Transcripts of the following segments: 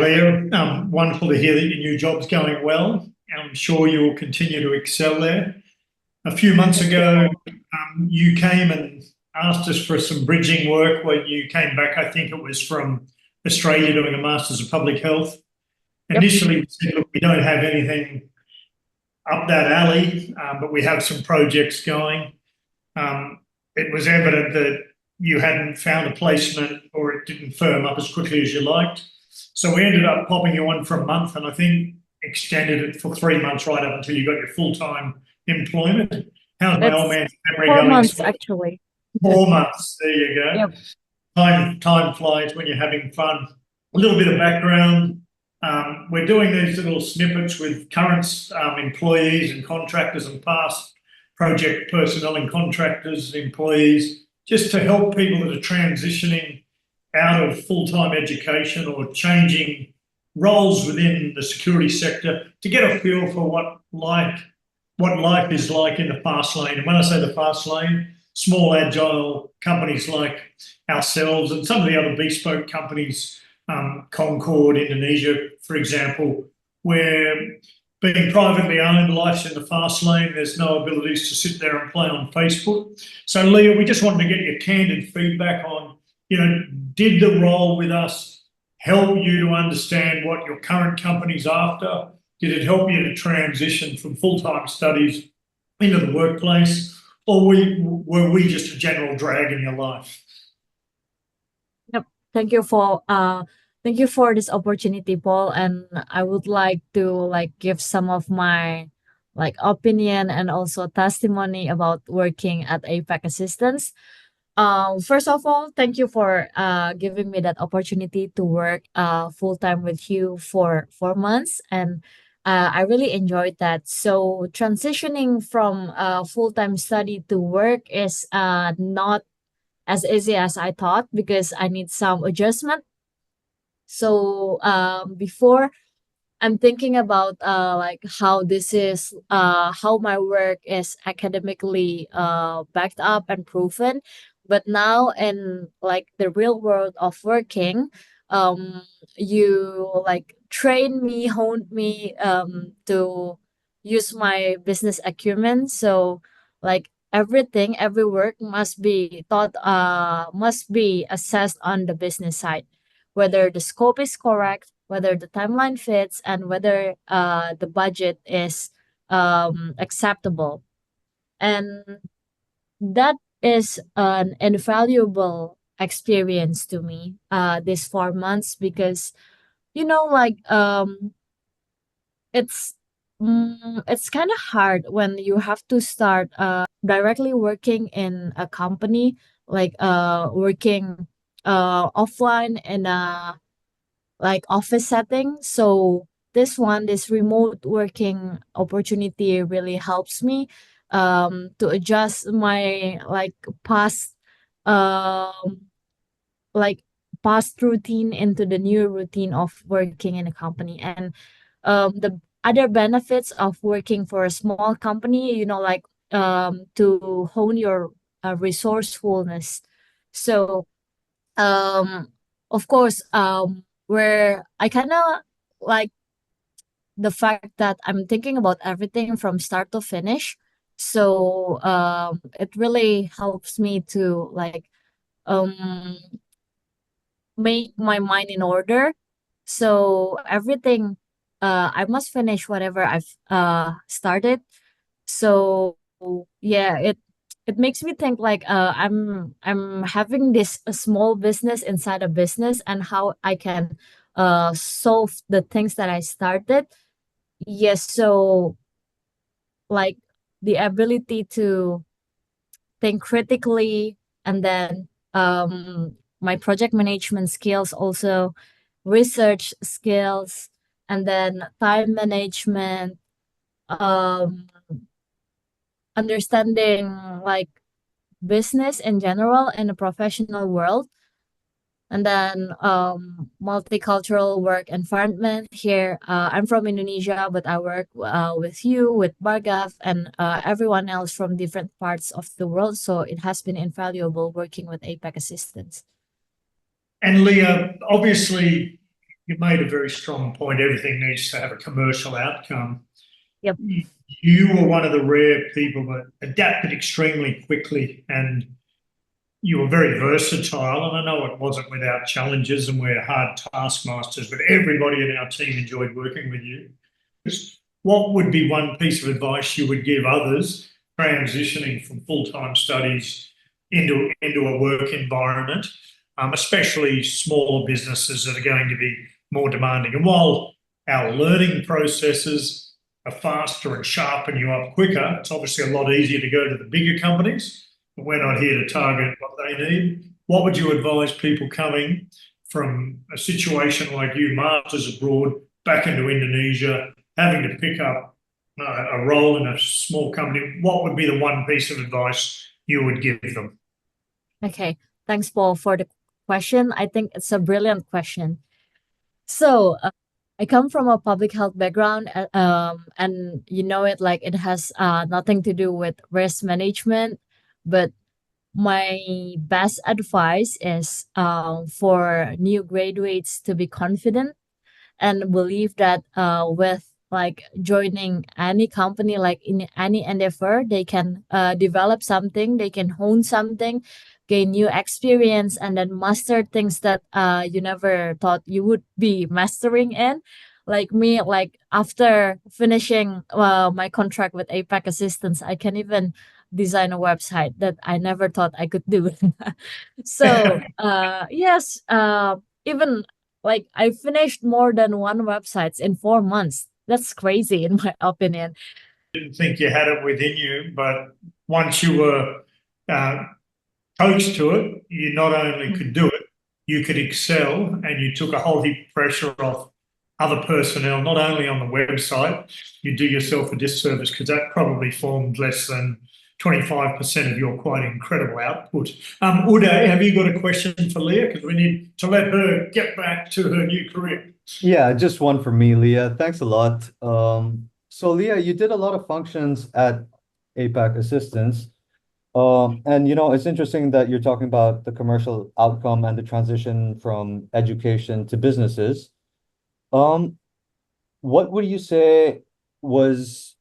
Leah. Wonderful to hear that your new job's going well. I'm sure you will continue to excel there. A few months ago, you came and asked us for some bridging work where you came back, I think it was from Australia, doing a Masters of Public Health. Yep. Initially, we said, look, we don't have anything up that alley, but we have some projects going. It was evident that you hadn't found a placement or it didn't firm up as quickly as you liked. So we ended up popping you on for a month, and I think extended it for 3 months right up until you got your full-time employment. How's my old man's memory going? 4 months, actually. 4 months, there you go. Yep. Time flies when you're having fun. A little bit of background. We're doing these little snippets with current employees and contractors and past project personnel and contractors and employees, just to help people that are transitioning out of full-time education or changing roles within the security sector to get a feel for what life is like in the fast lane. And when I say the fast lane, small agile companies like ourselves and some of the other bespoke companies, Concord, Indonesia, for example, where being privately owned, life's in the fast lane, there's no abilities to sit there and play on Facebook. So Leah, we just wanted to get your candid feedback on, did the role with us help you to understand what your current company's after? Did it help you to transition from full-time studies into the workplace? Or were we just a general drag in your life? Yep. Thank you for this opportunity, Paul. And I would like to give some of my opinion and also testimony about working at APAC Assistance. First of all, thank you for giving me that opportunity to work full-time with you for 4 months, and I really enjoyed that. So transitioning from full-time study to work is not as easy as I thought, because I need some adjustment. So before, I'm thinking about how my work is academically backed up and proven. But now in the real world of working, you train me, honed me to use my business acumen. So every work must be assessed on the business side, whether the scope is correct, whether the timeline fits, and whether the budget is acceptable. And that is an invaluable experience to me these 4 months, because it's kind of hard when you have to start directly working in a company, working offline in a office setting. So this remote working opportunity really helps me to adjust my past past routine into the new routine of working in a company. And the other benefits of working for a small company, to hone your resourcefulness. So of course, where I kind of like the fact that I'm thinking about everything from start to finish. So it really helps me to make my mind in order. So everything, I must finish whatever I've started. So yeah, it makes me think I'm having this a small business inside a business, and how I can solve the things that I started. Yes, so the ability to think critically, and then my project management skills, also research skills, and then time management, understanding business in general in the professional world, and then multicultural work environment here. I'm from Indonesia, but I work with you, with Bargav, and everyone else from different parts of the world. So it has been invaluable working with APAC Assistance. And Leah, obviously, you made a very strong point. Everything needs to have a commercial outcome. Yep. You were one of the rare people that adapted extremely quickly, and you were very versatile. And I know it wasn't without challenges, and we're hard taskmasters, but everybody in our team enjoyed working with you. What would be one piece of advice you would give others transitioning from full-time studies into a work environment, especially smaller businesses that are going to be more demanding? And while our learning processes are faster and sharpen you up quicker, it's obviously a lot easier to go to the bigger companies, but we're not here to target what they need. What would you advise people coming from a situation like you, masters abroad, back into Indonesia, having to pick up a role in a small company? What would be the one piece of advice you would give them? Okay, thanks, Paul, for the question. I think it's a brilliant question. So I come from a public health background, and you know it, like it has nothing to do with risk management, but my best advice is for new graduates to be confident and believe that with like joining any company, like in any endeavor, they can develop something, they can hone something, gain new experience, and then master things that you never thought you would be mastering in. Like me, like after finishing my contract with APAC Assistance, I can even design a website that I never thought I could do. So yes, even like I finished more than one websites in 4 months. That's crazy in my opinion. Didn't think you had it within you, but once you were coached to it, you not only could do it, you could excel, and you took a whole heap of pressure off other personnel, not only on the website. You do yourself a disservice because that probably formed less than 25% of your quite incredible output. Uday, have you got a question for Leah? Because we need to let her get back to her new career. Yeah, just one for me, Leah. Thanks a lot. So Leah, you did a lot of functions at APAC Assistance. And it's interesting that you're talking about the commercial outcome and the transition from education to businesses. What would you say was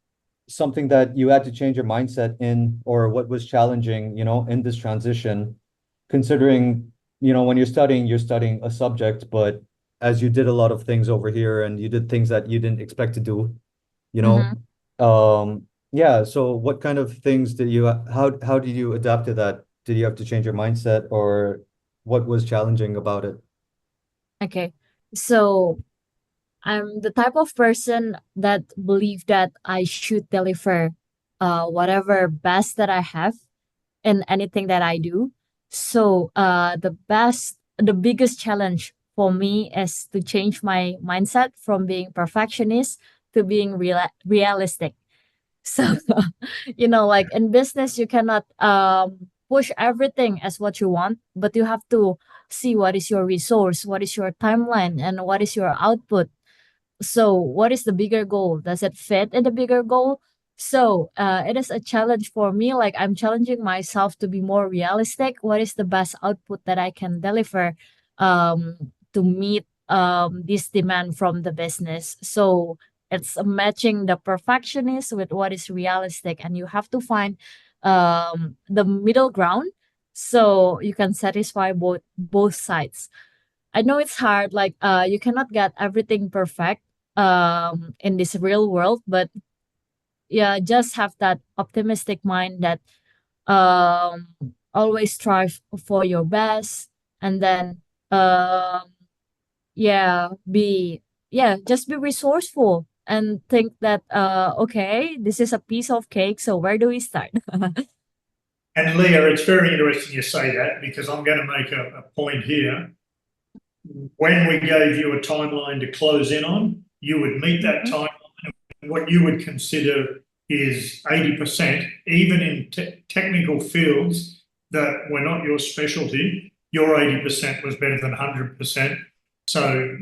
something that you had to change your mindset in, or what was challenging, in this transition, considering, when you're studying a subject, but as you did a lot of things over here and you did things that you didn't expect to do, yeah. So what kind of things how did you adapt to that? Did you have to change your mindset, or what was challenging about it? Okay. So I'm the type of person that believe that I should deliver whatever best that I have in anything that I do. So the biggest challenge for me is to change my mindset from being perfectionist to being realistic. So, like in business, you cannot push everything as what you want, but you have to see what is your resource, what is your timeline, and what is your output. So what is the bigger goal? Does it fit in the bigger goal? So it is a challenge for me. Like I'm challenging myself to be more realistic. What is the best output that I can deliver to meet this demand from the business? So it's matching the perfectionist with what is realistic, and you have to find the middle ground so you can satisfy both sides. I know it's hard, like you cannot get everything perfect in this real world, but yeah, just have that optimistic mind that always strive for your best, and then just be resourceful and think that okay, this is a piece of cake, so where do we start? And Leah, it's very interesting you say that, because I'm going to make a point here. When we gave you a timeline to close in on, you would meet that timeline. What you would consider is 80%, even in technical fields that were not your specialty, your 80% was better than 100%. So,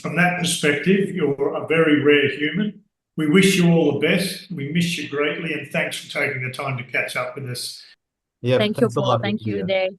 from that perspective, you're a very rare human. We wish you all the best. We miss you greatly, and thanks for taking the time to catch up with us. Yeah, Thank you, thanks a Paul. lot, Thank you, Leah. Day.